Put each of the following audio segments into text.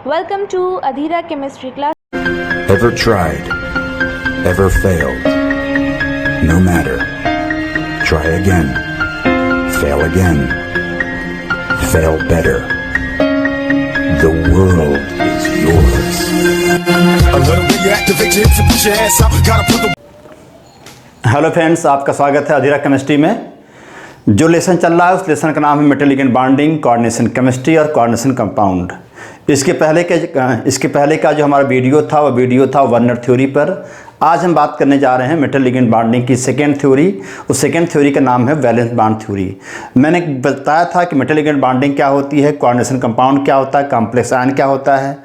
Welcome to Adhira Chemistry class. Ever tried? Ever failed? No matter. Try again. Fail again. Fail better. The world is yours. A little bit you activate your hips and put your ass out. Gotta put the hello friends, आपका स्वागत है अधीरा chemistry में। जो lesson चल रहा है उस lesson का नाम है metal ligand bonding, coordination chemistry और कोऑर्डिनेशन कंपाउंड। इसके पहले का जो हमारा वीडियो था वो वीडियो था वर्नर थ्योरी पर। आज हम बात करने जा रहे हैं मेटल लिगेंड बॉन्डिंग की सेकेंड थ्योरी। उस सेकेंड थ्योरी का नाम है वैलेंस बॉन्ड थ्योरी। मैंने बताया था कि मेटल लिगेंड बॉन्डिंग क्या होती है, कोऑर्डिनेशन कंपाउंड क्या होता है, कॉम्प्लेक्स आयन क्या होता है।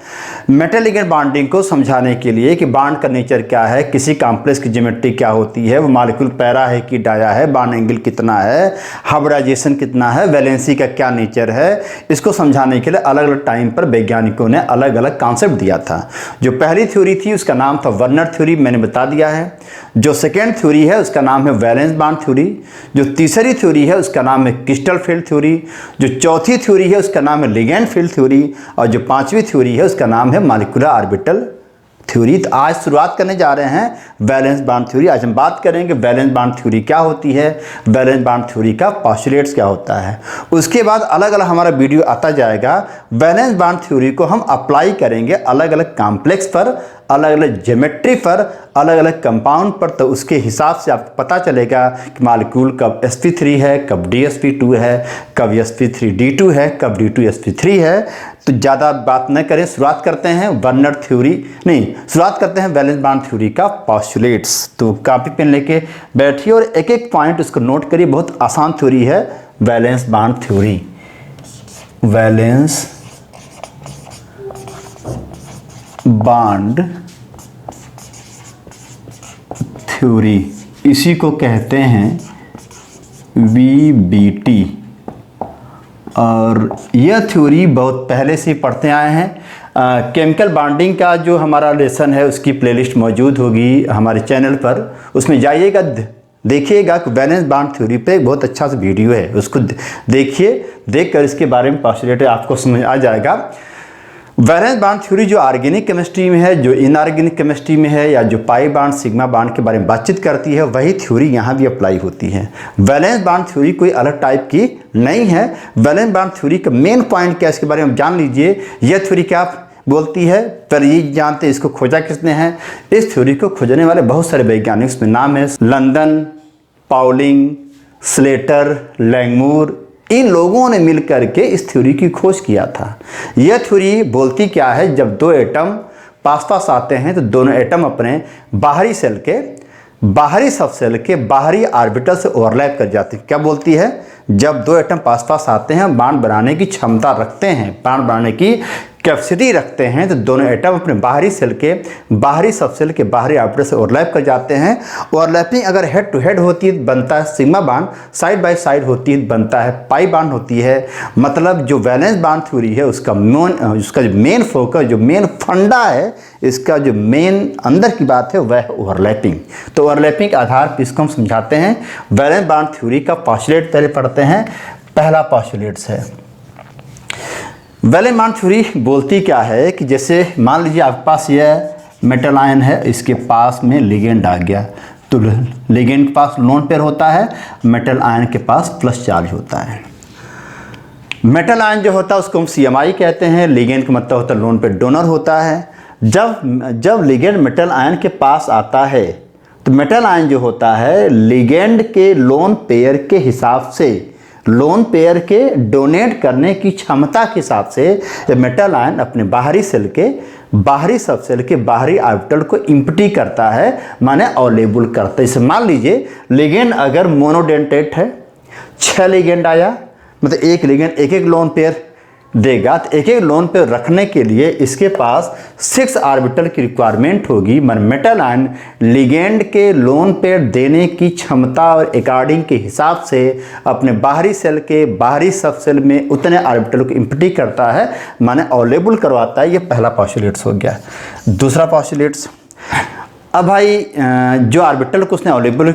मेटल लिगेंड बॉन्डिंग को समझाने के लिए कि बॉन्ड का नेचर क्या है, किसी कॉम्प्लेक्स की ज्योमेट्री क्या होती है, वो मॉलिक्यूल पैरा है कि डाया है, बॉन्ड एंगल कितना है, हाइब्रिडाइजेशन कितना है, वैलेंसी का क्या नेचर है, इसको समझाने के लिए अलग अलग टाइम पर वैज्ञानिकों ने अलग अलग कॉन्सेप्ट दिया था। जो पहली थ्योरी थी उसका नाम था वर्नर थ्योरी, मैंने बता दिया है। जो सेकेंड थ्योरी है उसका नाम है वैलेंस बॉन्ड थ्योरी। जो तीसरी थ्योरी है उसका नाम है क्रिस्टल फील्ड थ्योरी। जो चौथी थ्योरी है उसका नाम है लिगेंड फील्ड थ्योरी। और जो पांचवी थ्योरी है उसका नाम है मॉलिक्यूलर ऑर्बिटल थ्योरी। तो आज शुरुआत करने जा रहे हैं वैलेंस बॉन्ड थ्योरी। आज हम बात करेंगे वैलेंस बॉन्ड थ्योरी क्या होती है, वैलेंस बॉन्ड थ्योरी का पोस्टुलेट्स क्या होता है। उसके बाद अलग अलग हमारा वीडियो आता जाएगा। वैलेंस बॉन्ड थ्योरी को हम अप्लाई करेंगे अलग अलग कॉम्प्लेक्स पर, अलग अलग ज्योमेट्री पर, अलग अलग कंपाउंड पर। तो उसके हिसाब से आपको पता चलेगा कि मॉलिक्यूल कब sp3 है, कब dsp2 है, कब sp3d2 है, कब d2sp3 है। तो ज़्यादा बात न करें, शुरुआत करते हैं वर्नर थ्योरी शुरुआत करते हैं वैलेंस बॉन्ड थ्योरी का पोस्टुलेट्स। तो कॉपी पेन लेके बैठिए और एक एक पॉइंट उसको नोट करिए। बहुत आसान थ्योरी है valence bond theory. Valence bond theory, इसी को कहते हैं VBT। और यह थ्योरी बहुत पहले से पढ़ते आए हैं। केमिकल बॉन्डिंग का जो हमारा लेसन है उसकी प्लेलिस्ट मौजूद होगी हमारे चैनल पर, उसमें जाइएगा, देखिएगा कि वैलेंस बॉन्ड थ्योरी पे बहुत अच्छा सा वीडियो है, उसको देखिए। देखकर इसके बारे में पोस्टुलेट आपको समझ आ जाएगा। वैलेंस बॉन्ड थ्योरी जो ऑर्गेनिक केमिस्ट्री में है, जो इनऑर्गेनिक केमिस्ट्री में है, या जो पाई बॉन्ड सिग्मा बॉन्ड के बारे में बातचीत करती है, वही थ्योरी यहाँ भी अप्लाई होती है। वैलेंस बॉन्ड थ्योरी कोई अलग टाइप की नहीं है। वैलेंस बॉन्ड थ्योरी का मेन पॉइंट क्या है इसके बारे में जान लीजिए। यह थ्योरी क्या बोलती है, पर ये जानते इसको खोजा किसने है। इस थ्योरी को खोजने वाले बहुत सारे वैज्ञानिक में नाम है लंदन, पाउलिंग, स्लेटर, लैंगमूर। इन लोगों ने मिलकर के इस थ्योरी की खोज किया था। यह थ्योरी बोलती क्या है, जब दो एटम पास पास आते हैं तो दोनों एटम अपने बाहरी सेल के, बाहरी सब सेल के बाहरी ऑर्बिटल से ओवरलैप कर जाते हैं। क्या बोलती है, जब दो एटम पास पास आते हैं, बॉन्ड बनाने की क्षमता रखते हैं, बॉन्ड बनाने की कैपेसिटी रखते हैं, तो दोनों एटम अपने बाहरी सेल के बाहरी सब सेल के बाहरी ऑर्बिटल से ओवरलैप कर जाते हैं। ओवरलैपिंग अगर हेड टू हेड होती है बनता है sigma bond, side by side होती है बनता है पाई बॉन्ड होती है। मतलब जो वैलेंस बॉन्ड थ्योरी है उसका जो मेन फोकस, जो मेन फंडा है, इसका जो मेन अंदर की बात है वह है ओवरलैपिंग। तो ओवरलैपिंग के आधार पर इसको हम समझाते हैं। वैलेंस बॉन्ड थ्योरी का पोस्टुलेट पहले पढ़ते हैं। पहला पोस्टुलेट्स है वैलेंस बॉन्ड थ्योरी बोलती क्या है कि जैसे मान लीजिए आपके पास यह मेटल आयन है, इसके पास में लिगेंड आ गया, तो लिगेंड के पास लोन पेयर होता है, मेटल आयन के पास प्लस चार्ज होता है। मेटल आयन जो होता है उसको हम CMI कहते हैं। लिगेंड का मतलब होता है लोन पेयर डोनर होता है। जब लिगेंड मेटल आयन के पास आता है तो मेटल आयन जो होता है लिगेंड के लोन पेयर के हिसाब से, लोन पेयर के डोनेट करने की क्षमता के हिसाब से मेटल आयन अपने बाहरी सेल के बाहरी सब सेल के बाहरी ऑर्बिटल को इम्प्टी करता है, माने अवेलेबल करता है। इसे मान लीजिए लिगेंड अगर मोनोडेंटेट है, 6 लिगेंड आया, मतलब एक लिगेंड एक एक लोन पेयर देगा, तो एक एक लोन पेयर रखने के लिए इसके पास 6 ऑर्बिटल की रिक्वायरमेंट होगी। मेटल आयन लिगेंड के लोन पेयर देने की क्षमता और अकॉर्डिंग के हिसाब से अपने बाहरी सेल के बाहरी सब सेल में उतने ऑर्बिटल को इम्प्टी करता है, माने अवेलेबल करवाता है। ये पहला पोस्टुलेट्स हो गया। दूसरा पोस्टुलेट्स, अब भाई जो ऑर्बिटल को उसने अवेलेबल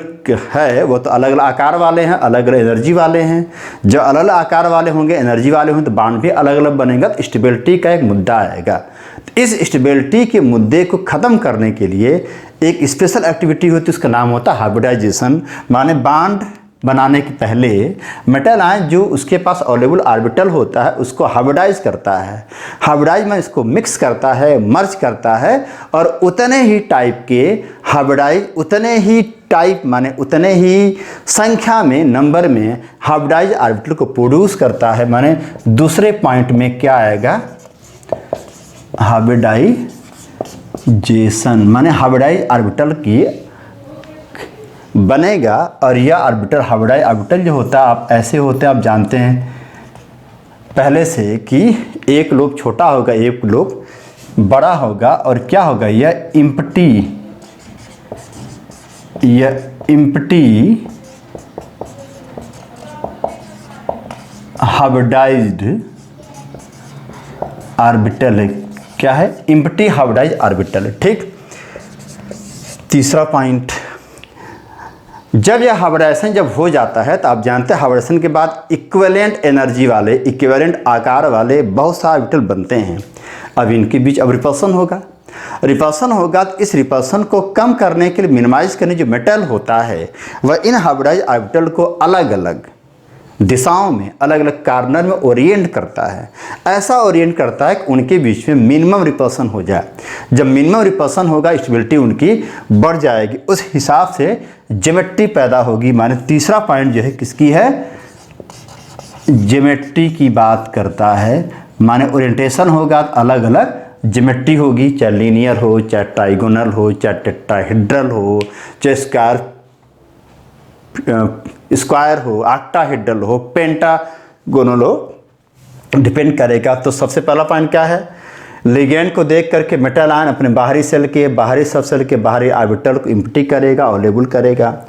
है वो तो अलग अलग आकार वाले हैं, अलग अलग एनर्जी वाले हैं। जो अलग अलग आकार वाले होंगे, एनर्जी वाले होंगे, तो बांड भी अलग अलग बनेगा, तो स्टेबिलिटी का एक मुद्दा आएगा। तो इस स्टेबिलिटी के मुद्दे को ख़त्म करने के लिए एक स्पेशल एक्टिविटी होती है, उसका नाम होता है हाइब्रिडाइजेशन। माने बांड बनाने के पहले मेटल आयन जो उसके पास अवेलेबल ऑर्बिटल होता है उसको हाइब्रिडाइज करता है। हाइब्रिडाइज में इसको मिक्स करता है, मर्ज करता है, और उतने ही टाइप के हाइब्रिडाइज, उतने ही टाइप माने उतने ही संख्या में, नंबर में हाइब्रिडाइज ऑर्बिटल को प्रोड्यूस करता है। माने दूसरे पॉइंट में क्या आएगा, हाइब्रिडाइजेशन, माने हाइब्रिडाइज ऑर्बिटल की बनेगा। और यह ऑर्बिटल, हाइब्रिडाइज ऑर्बिटल जो होता है, आप ऐसे होते हैं, आप जानते हैं पहले से कि एक लोब छोटा होगा, एक लोब बड़ा होगा, और क्या होगा, यह इम्प्टी हाइब्रिडाइज्ड ऑर्बिटल है। क्या है, इम्प्टी हाइब्रिडाइज्ड ऑर्बिटल है। ठीक, तीसरा पॉइंट, जब यह हाइब्रिडाइजेशन जब हो जाता है तो आप जानते हैं हाइब्रिडेशन के बाद इक्विवेलेंट एनर्जी वाले, इक्विवेलेंट आकार वाले बहुत सारे ऑर्बिटल बनते हैं। अब इनके बीच अब रिपल्सन होगा। रिपल्सन होगा तो इस रिपल्सन को कम करने के लिए, मिनिमाइज करने, जो मेटल होता है वह इन हाइब्रिडाइज ऑर्बिटल को अलग अलग दिशाओं में, अलग अलग कॉर्नर में ओरिएंट करता है। ऐसा ओरिएंट करता है कि उनके बीच में मिनिमम रिपल्सन हो जाए। जब मिनिमम रिपल्सन होगा, स्टेबिलिटी उनकी बढ़ जाएगी, उस हिसाब से ज्योमेट्री पैदा होगी। माने तीसरा पॉइंट जो है किसकी है, ज्योमेट्री की बात करता है। माने ओरिएंटेशन होगा तो अलग अलग ज्योमेट्री होगी, चाहे लीनियर हो, चाहे ट्राइगोनल हो, चाहे टेट्राहेड्रल हो, चाहे स्क्वायर हो, ऑक्टाहेड्रल हो, पेंटागोनल हो, डिपेंड करेगा। तो सबसे पहला पॉइंट क्या है, लिगेंड को देख करके मेटल आयन अपने बाहरी सेल के, बाहरी सब सेल के बाहरी ऑर्बिटल को इम्प्टी करेगा और लेबल करेगा।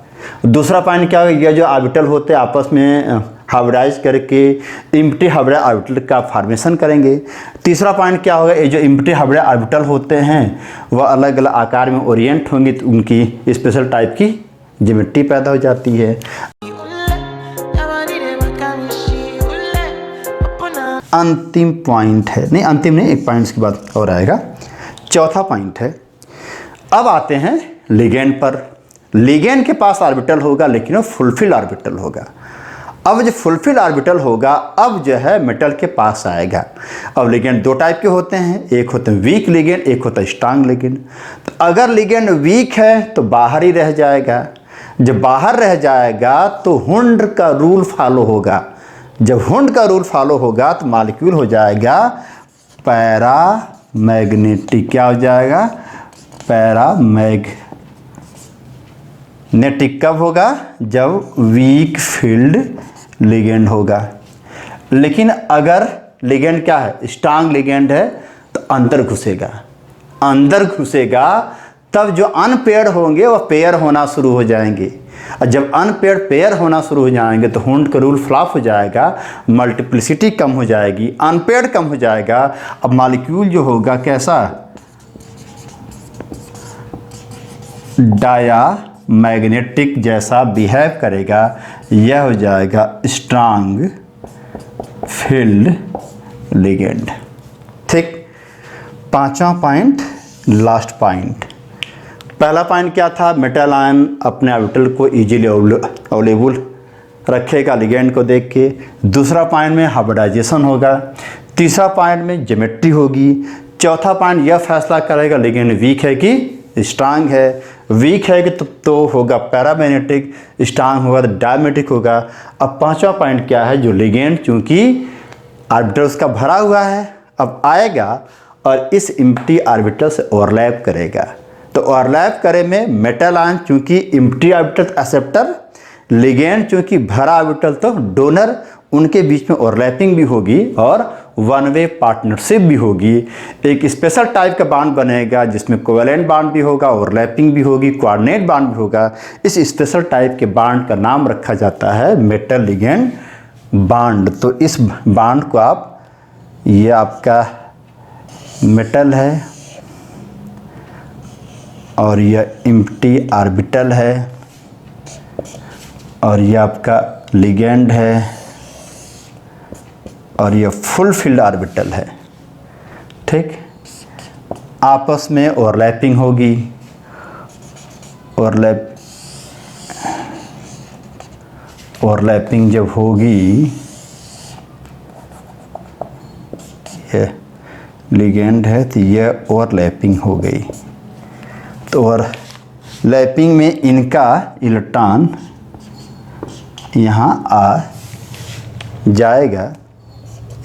दूसरा पॉइंट क्या होगा, ये जो ऑर्बिटल होते हैं आपस में हाइब्रिडाइज करके इम्प्टी हाइब्रिडाइज ऑर्बिटल का फॉर्मेशन करेंगे। तीसरा पॉइंट क्या होगा, ये जो इम्प्टी हाइब्रिडाइज ऑर्बिटल होते हैं वह अलग अलग आकार में ओरिएंट होंगे, तो उनकी स्पेशल टाइप की ज्योमेट्री पैदा हो जाती है। अंतिम पॉइंट है, नहीं अंतिम नहीं, एक पॉइंट की बात और आएगा। चौथा पॉइंट है, अब आते हैं लिगेंड पर। लिगेंड के पास ऑर्बिटल होगा लेकिन वो फुलफिल ऑर्बिटल होगा। अब जो फुलफिल ऑर्बिटल होगा अब जो है मेटल के पास आएगा। अब लिगेंड दो टाइप के होते हैं, एक होते हैं वीक लिगेंड, एक होता है स्ट्रांग लिगेंड। तो अगर लिगेंड वीक है तो बाहर ही रह जाएगा। जब बाहर रह जाएगा तो हुंड का रूल फॉलो होगा। जब हुंड का रूल फॉलो होगा तो मॉलिक्यूल हो जाएगा पैरामैग्नेटिक। क्या हो जाएगा, पैरामैग्नेटिक। कब होगा, जब वीक फील्ड लिगेंड होगा। लेकिन अगर लिगेंड क्या है, स्ट्रांग लिगेंड है, तो अंदर घुसेगा। अंदर घुसेगा तब जो अनपेयर्ड होंगे वह पेयर होना शुरू हो जाएंगे। और जब अनपेयर्ड पेयर होना शुरू हो जाएंगे तो हुंड का रूल फ्लॉप हो जाएगा, मल्टीप्लिसिटी कम हो जाएगी, अनपेयर्ड कम हो जाएगा। अब मॉलिक्यूल जो होगा कैसा, डायामैग्नेटिक जैसा बिहेव करेगा। यह हो जाएगा स्ट्रांग फील्ड लिगेंड। ठीक, पांचवा पॉइंट, लास्ट पॉइंट। पहला पॉइंट क्या था, मेटल आयन अपने ऑर्बिटल को इजीली अवेलेबल रखेगा लिगेंड को देख के। दूसरा पॉइंट में हाइब्रिडाइजेशन होगा। तीसरा पॉइंट में ज्योमेट्री होगी। चौथा पॉइंट यह फैसला करेगा लिगेंड वीक है कि स्ट्रांग है। वीक है कि तो होगा पैरामैग्नेटिक, स्ट्रांग होगा तो डायमेट्रिक होगा। अब पांचवा पॉइंट क्या है, जो लिगेंड चूंकि ऑर्बिटल उसका भरा हुआ है अब आएगा और इस इम्प्टी ऑर्बिटल से ओवरलैप करेगा। तो ओवरलैप करे में मेटल आयन चूंकि इम्प्टी ऑर्बिटल एक्सेप्टर, लिगेंड चूंकि भरा ऑर्बिटल तो डोनर, उनके बीच में ओवरलैपिंग भी होगी और वन वे पार्टनरशिप भी होगी। एक स्पेशल टाइप का बांड बनेगा जिसमें कोवेलेंट बांड भी होगा, ओवरलैपिंग भी होगी, कोऑर्डिनेट बांड भी होगा। इस स्पेशल टाइप के बांड का नाम रखा जाता है मेटल लिगेंड बांड। तो इस बांड को आप, ये आपका मेटल है और यह एम्प्टी ऑर्बिटल है, और यह आपका लिगेंड है, और यह फुल फील्ड ऑर्बिटल है। ठीक, आपस में ओवरलैपिंग होगी, ओवरलैपिंग जब होगी, ये लिगेंड है तो यह ओवरलैपिंग हो गई। तो ओवरलैपिंग में इनका इलेक्ट्रॉन यहाँ आ जाएगा।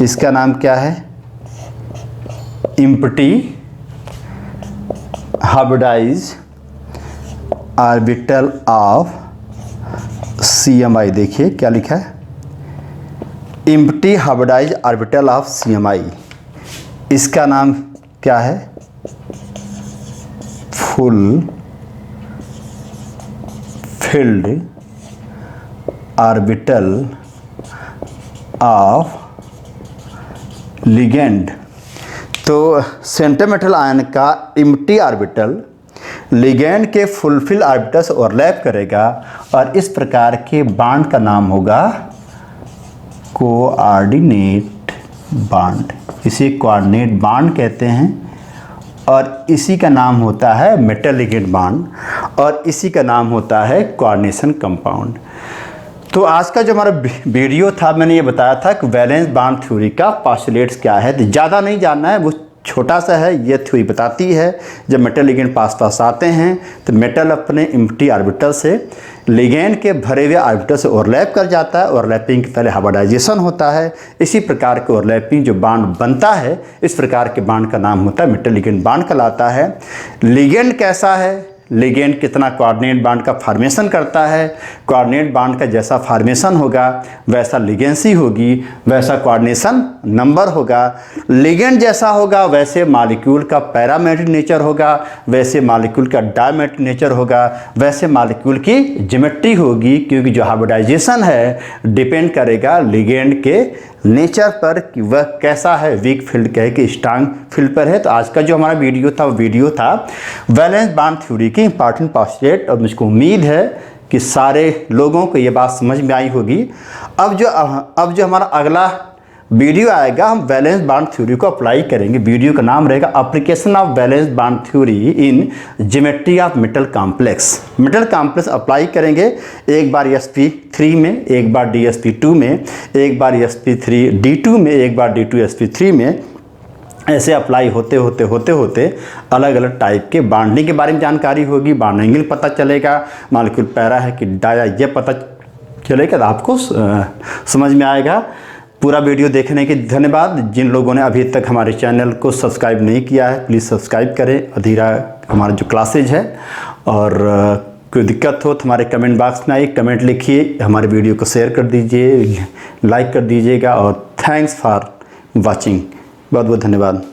इसका नाम क्या है? Empty hybridize orbital of CMI। देखिए क्या लिखा है, empty hybridize orbital of CMI। इसका नाम क्या है? Full field orbital of ligand. तो सेंटर मेटल आयन का एम्प्टी ऑर्बिटल लिगेंड के फुलफिल ऑर्बिटल से ओवरलैप करेगा, और इस प्रकार के बॉन्ड का नाम होगा कोऑर्डिनेट बॉन्ड। इसे कोऑर्डिनेट बॉन्ड कहते हैं, और इसी का नाम होता है मेटल लिगेंड बॉन्ड, और इसी का नाम होता है कोऑर्डिनेशन कंपाउंड। तो आज का जो हमारा वीडियो था, मैंने ये बताया था कि वैलेंस बॉन्ड थ्योरी का पोस्टुलेट्स क्या है। तो ज़्यादा नहीं जानना है, वो छोटा सा है। ये थ्योरी बताती है जब मेटल लिगेंड पास आते हैं तो मेटल अपने एम्प्टी ऑर्बिटल से लिगेंड के भरे हुए ऑर्बिटल से ओवरलैप कर जाता है। ओवरलैपिंग के पहले हाइब्रिडाइजेशन होता है। इसी प्रकार के ओवरलैपिंग जो बॉन्ड बनता है, इस प्रकार के बॉन्ड का नाम होता है मेटल लिगेंड बॉन्ड कहलाता है। लिगेंड कैसा है, लिगेंड कितना कोऑर्डिनेट बॉन्ड का फॉर्मेशन करता है, कोऑर्डिनेट बॉन्ड का जैसा फॉर्मेशन होगा वैसा लिगेंसी होगी, वैसा कोऑर्डिनेशन नंबर होगा। लिगेंड जैसा होगा वैसे मॉलिक्यूल का पैरामेट्रिक नेचर होगा, वैसे मॉलिक्यूल का डायमेट्रिक नेचर होगा, वैसे मॉलिक्यूल की ज्योमेट्री होगी, क्योंकि जो हाइब्रिडाइजेशन है डिपेंड करेगा लिगेंड के नेचर पर कि वह कैसा है, वीक फील्ड कहे कि स्ट्रांग फील्ड पर है। तो आज का जो हमारा वीडियो था वो वीडियो था वैलेंस बॉन्ड थ्योरी की इंपॉर्टेंट पोस्टुलेट, और मुझको उम्मीद है कि सारे लोगों को ये बात समझ में आई होगी। अब जो हमारा अगला वीडियो आएगा, हम वैलेंस बॉन्ड थ्योरी को अप्लाई करेंगे। वीडियो का नाम रहेगा application of valence bond theory in geometry of metal complex. Metal complex apply करेंगे, एक बार sp3 में, एक बार dsp2 में, एक बार sp3d2 में, एक बार d2sp3 में। ऐसे अप्लाई होते होते अलग अलग टाइप के बॉन्डिंग के बारे में जानकारी होगी, बॉन्ड एंगल पता चलेगा, मॉलिक्यूल पैरा है कि डाया, ये पता चलेगा, तो आपको समझ में आएगा। पूरा वीडियो देखने के धन्यवाद। जिन लोगों ने अभी तक हमारे चैनल को सब्सक्राइब नहीं किया है प्लीज़ सब्सक्राइब करें। अधीरा हमारा जो क्लासेज है, और कोई दिक्कत हो तो हमारे कमेंट बॉक्स में आइए, कमेंट लिखिए, हमारे वीडियो को शेयर कर दीजिए, लाइक कर दीजिएगा, और थैंक्स फॉर वॉचिंग। बहुत बहुत धन्यवाद।